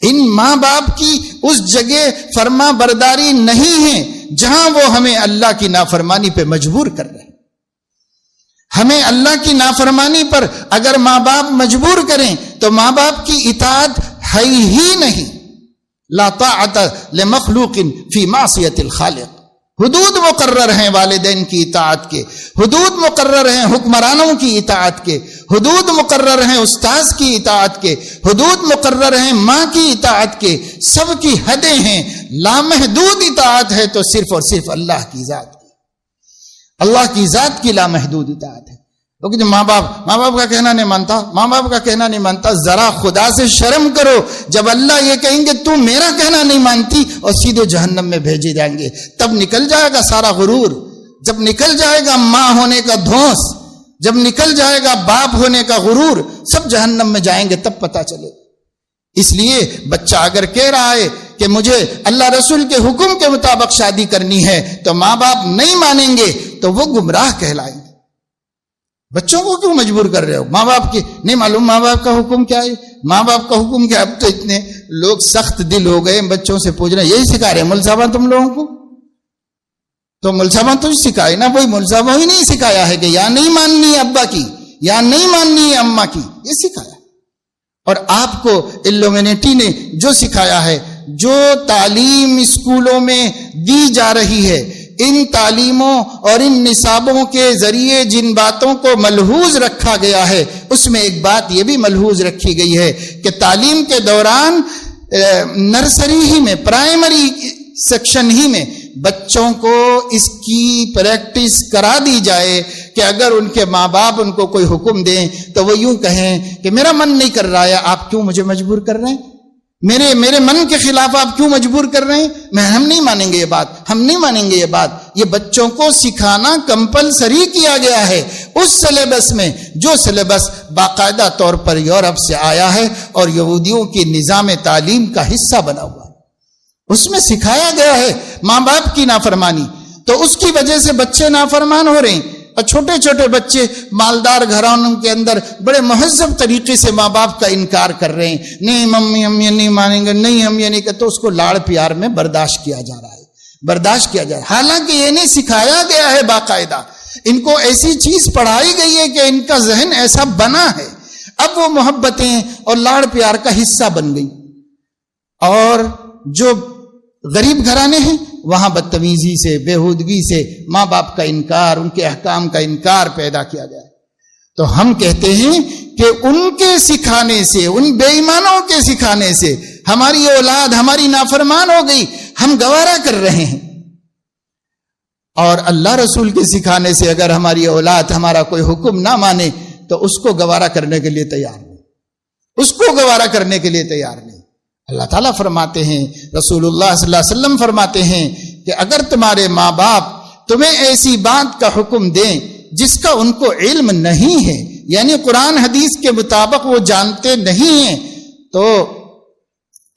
ان ماں باپ کی اس جگہ فرما برداری نہیں ہے جہاں وہ ہمیں اللہ کی نافرمانی پہ مجبور کر رہے ہیں. ہمیں اللہ کی نافرمانی پر اگر ماں باپ مجبور کریں تو ماں باپ کی اطاعت ہے ہی نہیں. لا طاعت لمخلوق فی معصیت الخالق. حدود مقرر ہیں والدین کی اطاعت کے، حدود مقرر ہیں حکمرانوں کی اطاعت کے، حدود مقرر ہیں استاذ کی اطاعت کے، حدود مقرر ہیں ماں کی اطاعت کے. سب کی حدیں ہیں. لامحدود اطاعت ہے تو صرف اور صرف اللہ کی ذات کی، اللہ کی ذات کی لامحدود اطاعت ہے. کیونکہ ماں باپ کا کہنا نہیں مانتا، ماں باپ کا کہنا نہیں مانتا. ذرا خدا سے شرم کرو جب اللہ یہ کہیں گے تو میرا کہنا نہیں مانتی اور سیدھے جہنم میں بھیجے جائیں گے. تب نکل جائے گا سارا غرور، جب نکل جائے گا ماں ہونے کا دھونس، جب نکل جائے گا باپ ہونے کا غرور، سب جہنم میں جائیں گے تب پتہ چلے. اس لیے بچہ اگر کہہ رہا ہے کہ مجھے اللہ رسول کے حکم کے مطابق شادی کرنی ہے تو ماں باپ نہیں مانیں گے تو وہ گمراہ کہلائیں گے. بچوں کو کیوں مجبور کر رہے ہو؟ ماں باپ کی نہیں معلوم ماں باپ کا حکم کیا ہے، ماں باپ کا حکم کیا. اب تو اتنے لوگ سخت دل ہو گئے بچوں سے پوچھ رہے ہیں، یہی سکھا رہے ہیں مول صاحب تم لوگوں کو؟ تو مول صاحب تو سکھائے نا، وہی مول صاحب ہی نہیں سکھایا ہے کہ یا نہیں ماننی ہے ابا کی یا نہیں ماننی ہے اماں کی، یہ سکھایا. اور آپ کو الومنیٹی نے جو سکھایا ہے، جو تعلیم اسکولوں میں دی جا رہی ہے، ان تعلیموں اور ان نصابوں کے ذریعے جن باتوں کو ملحوظ رکھا گیا ہے اس میں ایک بات یہ بھی ملحوظ رکھی گئی ہے کہ تعلیم کے دوران نرسری ہی میں، پرائمری سیکشن ہی میں بچوں کو اس کی پریکٹس کرا دی جائے کہ اگر ان کے ماں باپ ان کو کوئی حکم دیں تو وہ یوں کہیں کہ میرا من نہیں کر رہا ہے، آپ کیوں مجھے مجبور کر رہے ہیں؟ میرے من کے خلاف آپ کیوں مجبور کر رہے ہیں؟ ہم نہیں مانیں گے یہ بات، ہم نہیں مانیں گے یہ بات. یہ بچوں کو سکھانا کمپلسری کیا گیا ہے اس سلیبس میں جو سلیبس باقاعدہ طور پر یورپ سے آیا ہے اور یہودیوں کی نظام تعلیم کا حصہ بنا ہوا ہے. اس میں سکھایا گیا ہے ماں باپ کی نافرمانی، تو اس کی وجہ سے بچے نافرمان ہو رہے ہیں. اور چھوٹے چھوٹے بچے مالدار گھرانوں کے اندر بڑے مہذب طریقے سے ماں باپ کا انکار کر رہے ہیں. نہیں ممی ہم یہ نہیں مانیں گے، نہیں ہم یہ نہیں کرتے. تو اس کو لاڑ پیار میں برداشت کیا جا رہا ہے، برداشت کیا جائے. حالانکہ یہ نہیں سکھایا گیا ہے باقاعدہ. ان کو ایسی چیز پڑھائی گئی ہے کہ ان کا ذہن ایسا بنا ہے. اب وہ محبتیں اور لاڑ پیار کا حصہ بن گئی. اور جو غریب گھرانے ہیں وہاں بدتمیزی سے، بےہودگی سے ماں باپ کا انکار، ان کے احکام کا انکار پیدا کیا گیا ہے. تو ہم کہتے ہیں کہ ان کے سکھانے سے، ان بے ایمانوں کے سکھانے سے ہماری اولاد ہماری نافرمان ہو گئی، ہم گوارا کر رہے ہیں. اور اللہ رسول کے سکھانے سے اگر ہماری اولاد ہمارا کوئی حکم نہ مانے تو اس کو گوارا کرنے کے لیے تیار نہیں، اس کو گوارا کرنے کے لیے تیار نہیں. اللہ تعالیٰ فرماتے ہیں، رسول اللہ صلی اللہ علیہ وسلم فرماتے ہیں کہ اگر تمہارے ماں باپ تمہیں ایسی بات کا حکم دیں جس کا ان کو علم نہیں ہے، یعنی قرآن حدیث کے مطابق وہ جانتے نہیں ہیں، تو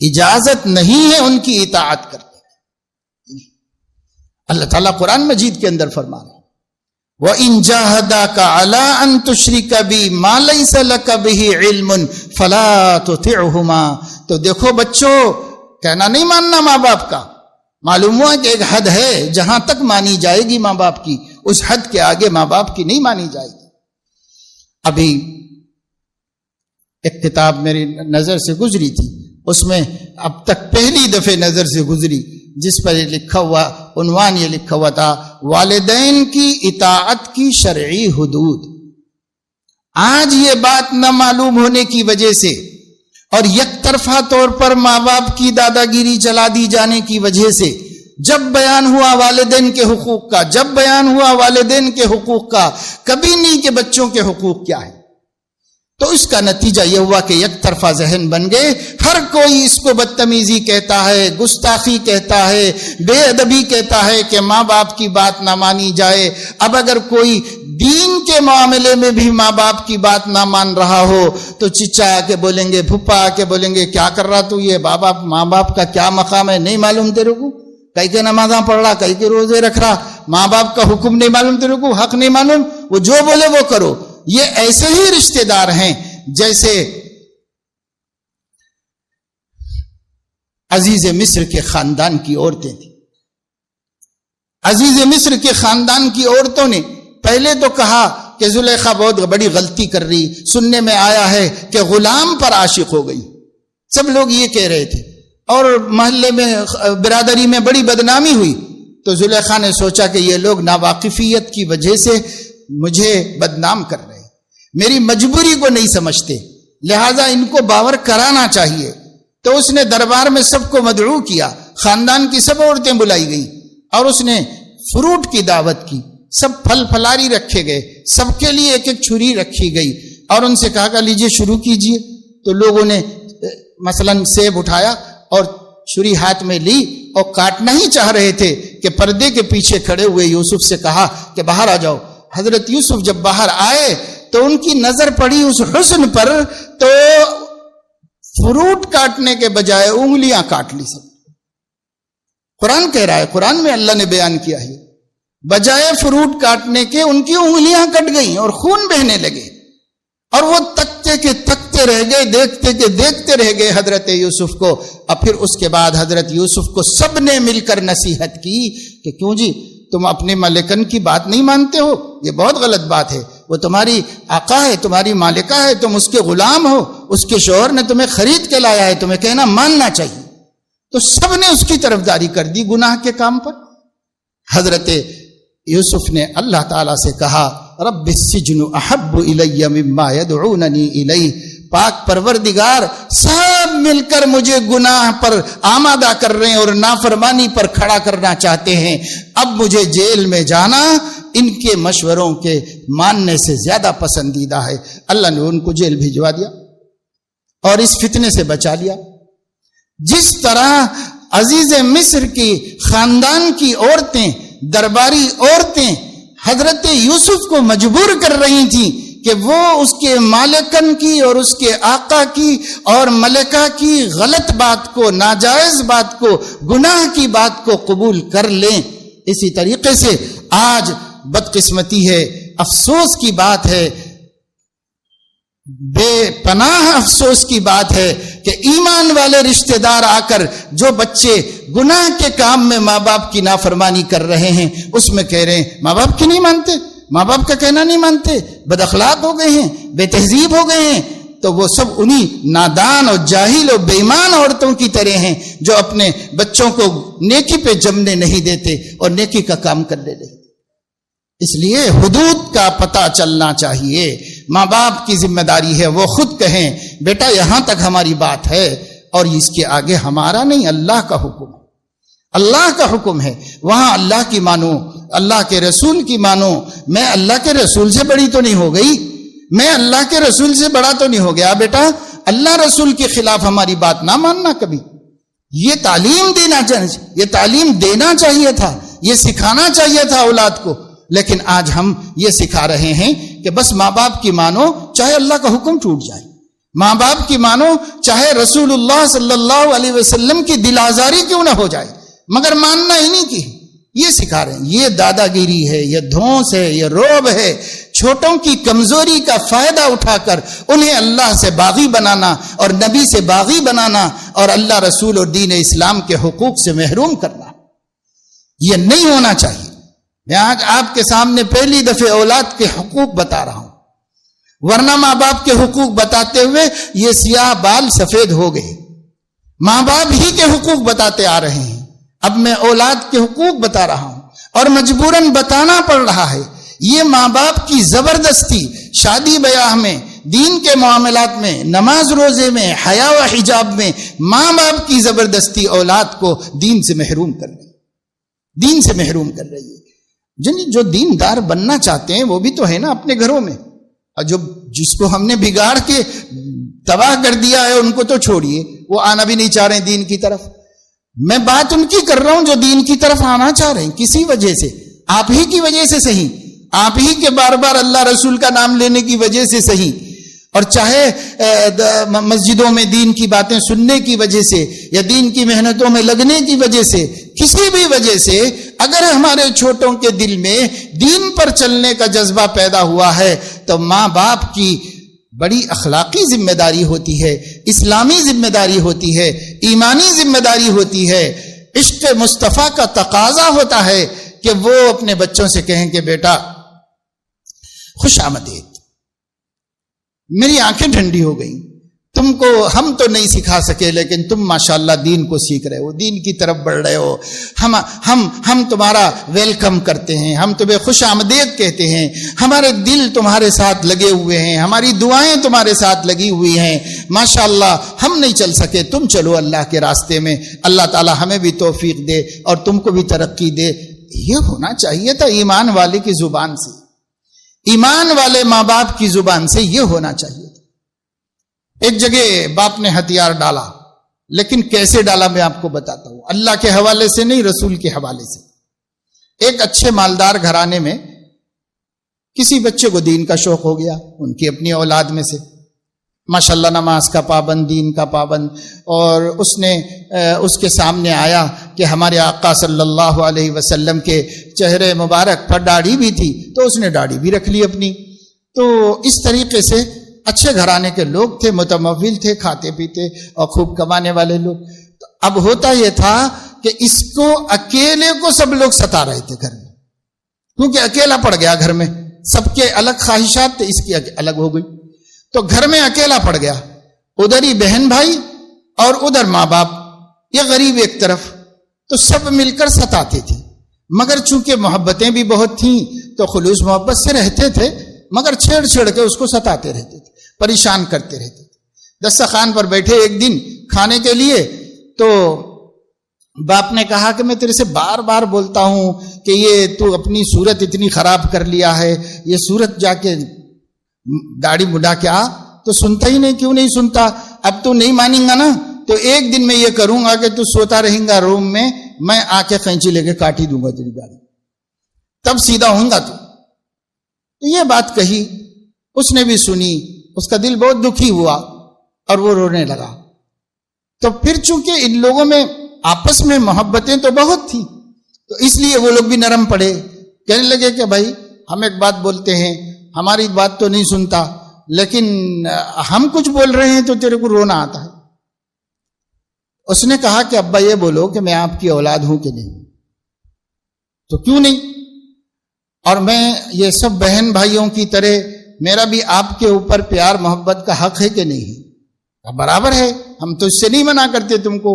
اجازت نہیں ہے ان کی اطاعت کرنے. اللہ تعالیٰ قرآن مجید کے اندر فرما رہے ہیں وَإِن جَاهَدَاكَ عَلَىٰ أَن تُشْرِكَ بِي مَا لَيْسَ لَكَ بِهِ عِلْمٌ فَلَا تُطِعْهُمَا. تو دیکھو بچوں، کہنا نہیں ماننا ماں باپ کا. معلوم ہوا کہ ایک حد ہے جہاں تک مانی جائے گی ماں باپ کی، اس حد کے آگے ماں باپ کی نہیں مانی جائے گی. ابھی ایک کتاب میری نظر سے گزری تھی، اس میں اب تک پہلی دفعہ نظر سے گزری، جس پر یہ لکھا ہوا عنوان یہ لکھا ہوا تھا والدین کی اطاعت کی شرعی حدود. آج یہ بات نہ معلوم ہونے کی وجہ سے اور یک طرفہ طور پر ماں باپ کی دادا گیری چلا دی جانے کی وجہ سے جب بیان ہوا والدین کے حقوق کا، جب بیان ہوا والدین کے حقوق کا، کبھی نہیں کہ بچوں کے حقوق کیا ہے. تو اس کا نتیجہ یہ ہوا کہ یک طرفہ ذہن بن گئے. ہر کوئی اس کو بدتمیزی کہتا ہے، گستاخی کہتا ہے، بے ادبی کہتا ہے کہ ماں باپ کی بات نہ مانی جائے. اب اگر کوئی دین کے معاملے میں بھی ماں باپ کی بات نہ مان رہا ہو تو چچا آ کے بولیں گے، پھپھا آ کے بولیں گے کیا کر رہا تو یہ ماں باپ کا کیا مقام ہے نہیں معلوم تیرے کو؟ کئی کے نمازاں پڑھ رہا، کئی کے روزے رکھ رہا، ماں باپ کا حکم نہیں معلوم تیرے کو، حق نہیں معلوم، وہ جو بولے وہ کرو. یہ ایسے ہی رشتہ دار ہیں جیسے عزیز مصر کے خاندان کی عورتیں تھیں. عزیز مصر کے خاندان کی عورتوں نے پہلے تو کہا کہ زلیخا بہت بڑی غلطی کر رہی، سننے میں آیا ہے کہ غلام پر عاشق ہو گئی. سب لوگ یہ کہہ رہے تھے اور محلے میں برادری میں بڑی بدنامی ہوئی. تو زلیخا نے سوچا کہ یہ لوگ ناواقفیت کی وجہ سے مجھے بدنام کر رہے ہیں، میری مجبوری کو نہیں سمجھتے، لہذا ان کو باور کرانا چاہیے. تو اس نے دربار میں سب کو مدعو کیا، خاندان کی سب عورتیں بلائی گئی اور اس نے فروٹ کی دعوت کی. سب پھل پھلاری رکھے گئے، سب کے لیے ایک ایک چھری رکھی گئی اور ان سے کہا کہ لیجئے شروع کیجئے. تو لوگوں نے مثلا سیب اٹھایا اور چھری ہاتھ میں لی اور کاٹنا ہی چاہ رہے تھے کہ پردے کے پیچھے کھڑے ہوئے یوسف سے کہا کہ باہر آ جاؤ. حضرت یوسف جب باہر آئے تو ان کی نظر پڑی اس حسن پر تو فروٹ کاٹنے کے بجائے انگلیاں کاٹ لی. سب قرآن کہہ رہا ہے، قرآن میں اللہ نے بیان کیا ہے، بجائے فروٹ کاٹنے کے ان کی انگلیاں کٹ گئیں اور خون بہنے لگے اور وہ تکتے کے تکتے رہ گئے، دیکھتے کے دیکھتے رہ گئے حضرت یوسف کو. اور پھر اس کے بعد حضرت یوسف کو سب نے مل کر نصیحت کی کہ کیوں جی تم اپنے ملکن کی بات نہیں مانتے ہو، یہ بہت غلط بات ہے، وہ تمہاری آقا ہے، تمہاری مالکہ ہے، تم اس کے غلام ہو، اس کے شوہر نے تمہیں خرید کے لایا ہے، تمہیں کہنا ماننا چاہیے. تو سب نے اس کی طرفداری کر دی گناہ کے کام پر. حضرت یوسف نے اللہ تعالیٰ سے کہا رب السجن احب الی مما یدعوننی الیہ، پاک پروردگار سب مل کر مجھے گناہ پر آمادہ کر رہے ہیں اور نافرمانی پر کھڑا کرنا چاہتے ہیں، اب مجھے جیل میں جانا ان کے مشوروں کے ماننے سے زیادہ پسندیدہ ہے. اللہ نے ان کو جیل بھیجوا دیا اور اس فتنے سے بچا لیا. جس طرح عزیز مصر کی خاندان کی عورتیں، درباری عورتیں حضرت یوسف کو مجبور کر رہی تھیں کہ وہ اس کے مالکن کی اور اس کے آقا کی اور ملکہ کی غلط بات کو، ناجائز بات کو، گناہ کی بات کو قبول کر لیں، اسی طریقے سے آج بدقسمتی ہے، افسوس کی بات ہے، بے پناہ افسوس کی بات ہے کہ ایمان والے رشتہ دار آ کر جو بچے گناہ کے کام میں ماں باپ کی نافرمانی کر رہے ہیں اس میں کہہ رہے ہیں ماں باپ کی نہیں مانتے، ماں باپ کا کہنا نہیں مانتے، بد اخلاق ہو گئے ہیں، بے تہذیب ہو گئے ہیں. تو وہ سب انہی نادان اور جاہل اور بے ایمان عورتوں کی طرح ہیں جو اپنے بچوں کو نیکی پہ جمنے نہیں دیتے اور نیکی کا کام کرنے نہیں. اس لیے حدود کا پتہ چلنا چاہیے. ماں باپ کی ذمہ داری ہے وہ خود کہیں بیٹا یہاں تک ہماری بات ہے اور اس کے آگے ہمارا نہیں، اللہ کا حکم ہے، اللہ کا حکم ہے، وہاں اللہ کی مانو، اللہ کے رسول کی مانو. میں اللہ کے رسول سے بڑی تو نہیں ہو گئی، میں اللہ کے رسول سے بڑا تو نہیں ہو گیا بیٹا. اللہ رسول کے خلاف ہماری بات نہ ماننا کبھی. یہ تعلیم دینا چاہیے تھا، یہ سکھانا چاہیے تھا اولاد کو. لیکن آج ہم یہ سکھا رہے ہیں کہ بس ماں باپ کی مانو چاہے اللہ کا حکم ٹوٹ جائے، ماں باپ کی مانو چاہے رسول اللہ صلی اللہ علیہ وسلم کی دل آزاری کیوں نہ ہو جائے، مگر ماننا ہی نہیں کی. یہ سکھا رہے ہیں. یہ دادا گیری ہے، یہ دھونس ہے، یہ روب ہے. چھوٹوں کی کمزوری کا فائدہ اٹھا کر انہیں اللہ سے باغی بنانا اور نبی سے باغی بنانا اور اللہ رسول اور دین اسلام کے حقوق سے محروم کرنا، یہ نہیں ہونا چاہیے. میں آج آپ کے سامنے پہلی دفعہ اولاد کے حقوق بتا رہا ہوں، ورنہ ماں باپ کے حقوق بتاتے ہوئے یہ سیاہ بال سفید ہو گئے. ماں باپ ہی کے حقوق بتاتے آ رہے ہیں، اب میں اولاد کے حقوق بتا رہا ہوں اور مجبوراً بتانا پڑ رہا ہے. یہ ماں باپ کی زبردستی شادی بیاہ میں، دین کے معاملات میں، نماز روزے میں، حیا و حجاب میں ماں باپ کی زبردستی اولاد کو دین سے محروم کر رہی ہے. جو دیندار بننا چاہتے ہیں وہ بھی تو ہے نا اپنے گھروں میں، اور جس کو ہم نے بگاڑ کے تباہ کر دیا ہے ان کو تو چھوڑیے، وہ آنا بھی نہیں چاہ رہے ہیں دین کی طرف. میں بات ان کی کر رہا ہوں جو دین کی طرف آنا چاہ رہے ہیں، کسی وجہ سے، آپ ہی کی وجہ سے صحیح، آپ ہی کے بار بار اللہ رسول کا نام لینے کی وجہ سے صحیح، اور چاہے مسجدوں میں دین کی باتیں سننے کی وجہ سے یا دین کی محنتوں میں لگنے کی وجہ سے، کسی بھی وجہ سے اگر ہمارے چھوٹوں کے دل میں دین پر چلنے کا جذبہ پیدا ہوا ہے تو ماں باپ کی بڑی اخلاقی ذمہ داری ہوتی ہے، اسلامی ذمہ داری ہوتی ہے، ایمانی ذمہ داری ہوتی ہے۔ عشق مصطفیٰ کا تقاضا ہوتا ہے کہ وہ اپنے بچوں سے کہیں کہ بیٹا خوش آمدید، میری آنکھیں ٹھنڈی ہو گئیں، تم کو ہم تو نہیں سکھا سکے لیکن تم ماشاءاللہ دین کو سیکھ رہے ہو، دین کی طرف بڑھ رہے ہو، ہم تمہارا ویلکم کرتے ہیں، ہم تمہیں خوش آمدید کہتے ہیں، ہمارے دل تمہارے ساتھ لگے ہوئے ہیں، ہماری دعائیں تمہارے ساتھ لگی ہوئی ہیں، ماشاءاللہ ہم نہیں چل سکے، تم چلو اللہ کے راستے میں، اللہ تعالی ہمیں بھی توفیق دے اور تم کو بھی ترقی دے۔ یہ ہونا چاہیے تھا ایمان والے کی زبان سے، ایمان والے ماں باپ کی زبان سے یہ ہونا چاہیے تھا۔ ایک جگہ باپ نے ہتھیار ڈالا، لیکن کیسے ڈالا میں آپ کو بتاتا ہوں، اللہ کے حوالے سے نہیں، رسول کے حوالے سے۔ ایک اچھے مالدار گھرانے میں کسی بچے کو دین کا شوق ہو گیا، ان کی اپنی اولاد میں سے، ماشاءاللہ نماز کا پابند، دین کا پابند، اور اس کے سامنے آیا کہ ہمارے آقا صلی اللہ علیہ وسلم کے چہرے مبارک پر داڑھی بھی تھی، تو اس نے داڑھی بھی رکھ لی اپنی۔ تو اس طریقے سے اچھے گھرانے کے لوگ تھے، متمول تھے، کھاتے پیتے اور خوب کمانے والے لوگ۔ تو اب ہوتا یہ تھا کہ اس کو اکیلے کو سب لوگ ستا رہے تھے گھر میں، کیونکہ اکیلا پڑ گیا گھر میں، سب کے الگ خواہشات تھے، اس کی الگ ہو گئی، تو گھر میں اکیلا پڑ گیا، ادھر ہی بہن بھائی اور ادھر ماں باپ، یہ غریب ایک طرف، تو سب مل کر ستاتے تھے، مگر چونکہ محبتیں بھی بہت تھیں تو خلوص محبت سے رہتے تھے، مگر چھیڑ چھیڑ کے اس کو ستاتے رہتے تھے، پریشان کرتے رہتے تھے۔ دسترخوان پر بیٹھے ایک دن کھانے کے لیے، تو باپ نے کہا کہ میں تیرے سے بار بار بولتا ہوں کہ یہ تو اپنی صورت اتنی خراب کر لیا ہے، یہ صورت جا کے داڑھی مڈا کے آ، تو سنتا ہی نہیں، کیوں نہیں سنتا؟ اب تو نہیں مانیں گا نا، تو ایک دن میں یہ کروں گا کہ تو سوتا رہیں گا روم میں آ کے قینچی لے کے کاٹ ہی دوں گا تیری داڑھی، تب سیدھا ہوں گا تو یہ بات کہی، اس نے بھی سنی، اس کا دل بہت دکھی ہوا اور وہ رونے لگا۔ تو پھر چونکہ ان لوگوں میں آپس میں محبتیں تو بہت تھی، تو اس لیے وہ لوگ بھی نرم پڑے، کہنے لگے کہ بھائی ہم ایک بات بولتے ہیں، ہماری بات تو نہیں سنتا، لیکن ہم کچھ بول رہے ہیں تو تیرے کو رونا آتا ہے۔ اس نے کہا کہ ابا یہ بولو کہ میں آپ کی اولاد ہوں کہ نہیں؟ تو کیوں نہیں، اور میں یہ سب بہن بھائیوں کی طرح میرا بھی آپ کے اوپر پیار محبت کا حق ہے کہ نہیں ہے؟ برابر ہے، ہم تو اس سے نہیں منع کرتے تم کو۔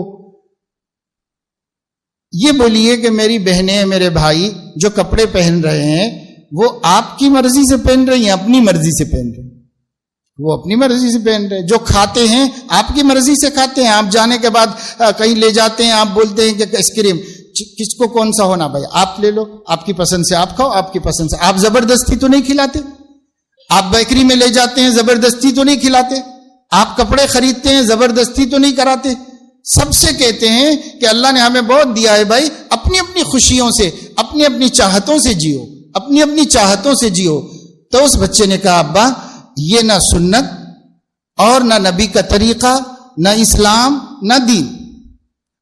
یہ بولیے کہ میری بہنیں، میرے بھائی جو کپڑے پہن رہے ہیں وہ آپ کی مرضی سے پہن رہی ہیں، اپنی مرضی سے پہن رہے ہیں، وہ اپنی مرضی سے پہن رہے ہیں، جو کھاتے ہیں آپ کی مرضی سے کھاتے ہیں، آپ جانے کے بعد کہیں لے جاتے ہیں، آپ بولتے ہیں کہ آئس کریم کس کو کون سا ہونا بھائی، آپ لے لو، آپ کی پسند سے آپ کھاؤ، آپ کی پسند سے، آپ زبردستی تو نہیں کھلاتے، آپ بیکری میں لے جاتے ہیں زبردستی تو نہیں کھلاتے، آپ کپڑے خریدتے ہیں زبردستی تو نہیں کراتے۔ سب سے کہتے ہیں کہ اللہ نے ہمیں بہت دیا ہے بھائی، اپنی اپنی خوشیوں سے، اپنی اپنی چاہتوں سے جیو، اپنی اپنی چاہتوں سے جیو۔ تو اس بچے نے کہا ابا یہ نہ سنت اور نہ نبی کا طریقہ، نہ اسلام، نہ دین،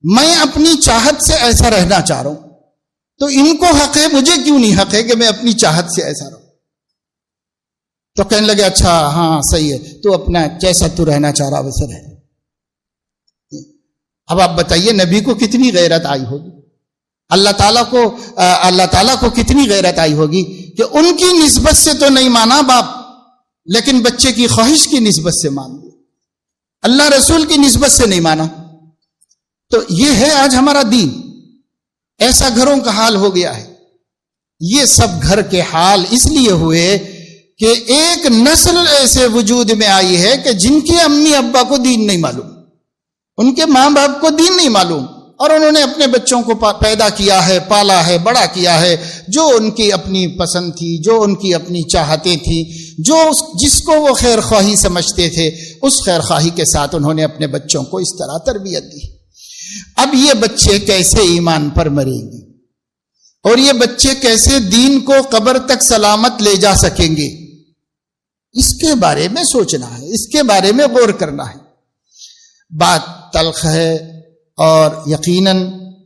میں اپنی چاہت سے ایسا رہنا چاہ رہا ہوں، تو ان کو حق ہے، مجھے کیوں نہیں حق ہے کہ میں اپنی چاہت سے ایسا رہوں؟ تو کہنے لگے اچھا ہاں صحیح ہے، تو اپنا جیسا تو رہنا چاہ رہا ویسا رہے۔ اب آپ بتائیے نبی کو کتنی غیرت آئی ہوگی، اللہ تعالیٰ کو کتنی غیرت آئی ہوگی کہ ان کی نسبت سے تو نہیں مانا باپ، لیکن بچے کی خواہش کی نسبت سے مان لیا، اللہ رسول کی نسبت سے نہیں مانا۔ تو یہ ہے آج ہمارا دین، ایسا گھروں کا حال ہو گیا ہے۔ یہ سب گھر کے حال اس لیے ہوئے کہ ایک نسل ایسے وجود میں آئی ہے کہ جن کے امی ابا کو دین نہیں معلوم، ان کے ماں باپ کو دین نہیں معلوم، اور انہوں نے اپنے بچوں کو پیدا کیا ہے، پالا ہے، بڑا کیا ہے، جو ان کی اپنی پسند تھی، جو ان کی اپنی چاہتیں تھیں، جس کو وہ خیر خواہی سمجھتے تھے، اس خیر خواہی کے ساتھ انہوں نے اپنے بچوں کو اس طرح تربیت دی۔ اب یہ بچے کیسے ایمان پر مریں گے، اور یہ بچے کیسے دین کو قبر تک سلامت لے جا سکیں گے، اس کے بارے میں سوچنا ہے، اس کے بارے میں غور کرنا ہے۔ بات تلخ ہے، اور یقیناً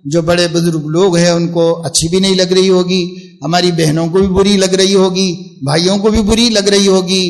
جو بڑے بزرگ لوگ ہیں ان کو اچھی بھی نہیں لگ رہی ہوگی، ہماری بہنوں کو بھی بری لگ رہی ہوگی، بھائیوں کو بھی بری لگ رہی ہوگی،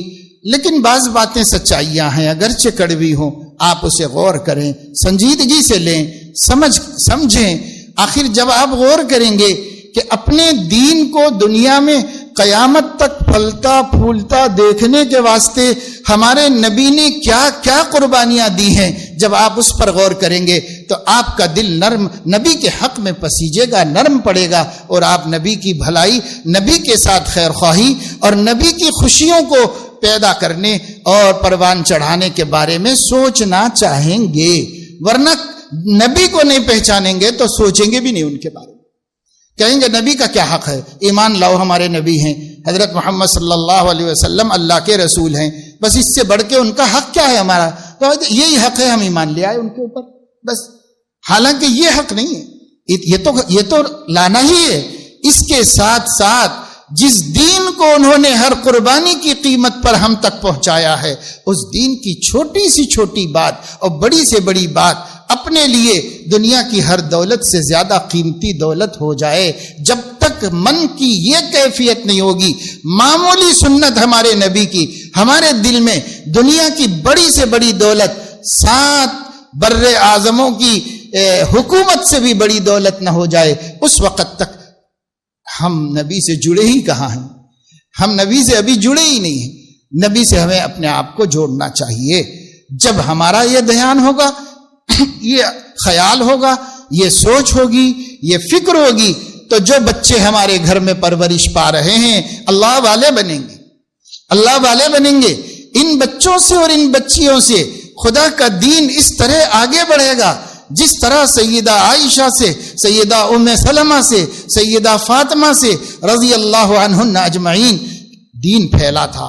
لیکن بعض باتیں سچائیاں ہیں، اگرچہ کڑوی ہوں، آپ اسے غور کریں، سنجیدگی سے لیں، سمجھیں۔ آخر جب آپ غور کریں گے کہ اپنے دین کو دنیا میں قیامت تک پھلتا پھولتا دیکھنے کے واسطے ہمارے نبی نے کیا کیا قربانیاں دی ہیں، جب آپ اس پر غور کریں گے تو آپ کا دل نرم نبی کے حق میں پسیجے گا، نرم پڑے گا، اور آپ نبی کی بھلائی، نبی کے ساتھ خیر خواہی اور نبی کی خوشیوں کو پیدا کرنے اور پروان چڑھانے کے بارے میں سوچنا چاہیں گے۔ ورنہ نبی کو نہیں پہچانیں گے تو سوچیں گے بھی نہیں ان کے بارے میں، کہیں گے نبی کا کیا حق ہے، ایمان لاؤ ہمارے نبی ہیں، حضرت محمد صلی اللہ علیہ وسلم اللہ کے رسول ہیں، بس اس سے بڑھ کے ان کا حق کیا ہے ہمارا، تو یہی حق ہے ہم ایمان لے آئے ان کے اوپر بس۔ حالانکہ یہ حق نہیں ہے، یہ تو لانا ہی ہے۔ اس کے ساتھ ساتھ جس دین کو انہوں نے ہر قربانی کی قیمت پر ہم تک پہنچایا ہے، اس دین کی چھوٹی سے چھوٹی بات اور بڑی سے بڑی بات اپنے لیے دنیا کی ہر دولت سے زیادہ قیمتی دولت ہو جائے، جب تک من کی یہ کیفیت نہیں ہوگی، معمولی سنت ہمارے نبی کی ہمارے دل میں دنیا کی بڑی سے بڑی دولت، 7 بر اعظموں کی حکومت سے بھی بڑی دولت نہ ہو جائے، اس وقت تک ہم نبی سے جڑے ہی کہاں ہیں؟ ہم نبی سے ابھی جڑے ہی نہیں ہیں۔ نبی سے ہمیں اپنے آپ کو جوڑنا چاہیے۔ جب ہمارا یہ دھیان ہوگا، یہ خیال ہوگا، یہ سوچ ہوگی، یہ فکر ہوگی، تو جو بچے ہمارے گھر میں پرورش پا رہے ہیں اللہ والے بنیں گے، اللہ والے بنیں گے۔ ان بچوں سے اور ان بچیوں سے خدا کا دین اس طرح آگے بڑھے گا جس طرح سیدہ عائشہ سے، سیدہ ام سلمہ سے، سیدہ فاطمہ سے رضی اللہ عنہن اجمعین دین پھیلا تھا،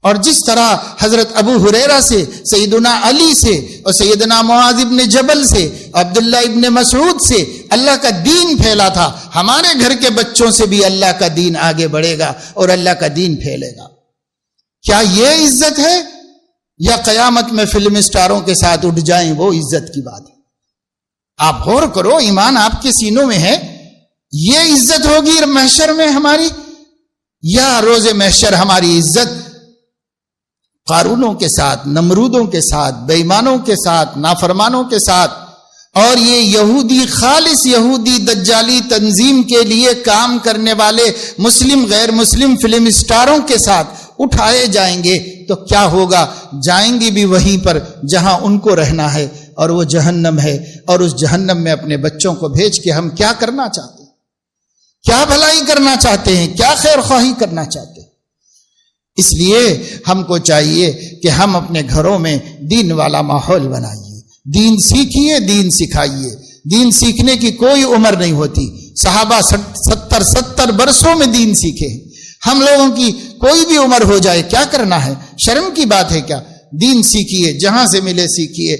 اور جس طرح حضرت ابو ہریرہ سے، سیدنا علی سے، اور سیدنا معاذ ابن جبل سے، عبداللہ ابن مسعود سے اللہ کا دین پھیلا تھا، ہمارے گھر کے بچوں سے بھی اللہ کا دین آگے بڑھے گا اور اللہ کا دین پھیلے گا۔ کیا یہ عزت ہے، یا قیامت میں فلم اسٹاروں کے ساتھ اٹھ جائیں وہ عزت کی بات ہے؟ آپ غور کرو، ایمان آپ کے سینوں میں ہے، یہ عزت ہوگی محشر میں ہماری، یا روز محشر ہماری عزت قارونوں کے ساتھ، نمرودوں کے ساتھ، بے ایمانوں کے ساتھ، نافرمانوں کے ساتھ، اور یہ یہودی، خالص یہودی دجالی تنظیم کے لیے کام کرنے والے مسلم غیر مسلم فلم اسٹاروں کے ساتھ اٹھائے جائیں گے تو کیا ہوگا؟ جائیں گے بھی وہیں پر جہاں ان کو رہنا ہے، اور وہ جہنم ہے، اور اس جہنم میں اپنے بچوں کو بھیج کے ہم کیا کرنا چاہتے ہیں؟ کیا بھلائی کرنا چاہتے ہیں؟ کیا خیر خواہی کرنا چاہتے ہیں؟ اس لیے ہم کو چاہیے کہ ہم اپنے گھروں میں دین والا ماحول بنائیے، دین سیکھیے، دین سکھائیے۔ دین سیکھنے کی کوئی عمر نہیں ہوتی، صحابہ 70 برسوں میں دین سیکھے۔ ہم لوگوں کی کوئی بھی عمر ہو جائے، کیا کرنا ہے؟ شرم کی بات ہے کیا؟ دین سیکھیے، جہاں سے ملے سیکھیے۔